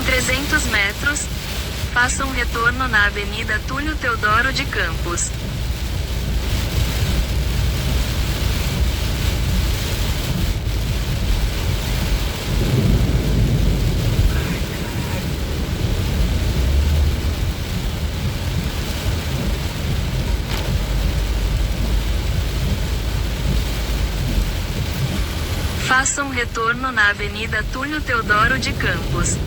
300 metros, faça um retorno na Avenida Túlio Teodoro de Campos. Faça um retorno na Avenida Túlio Teodoro de Campos.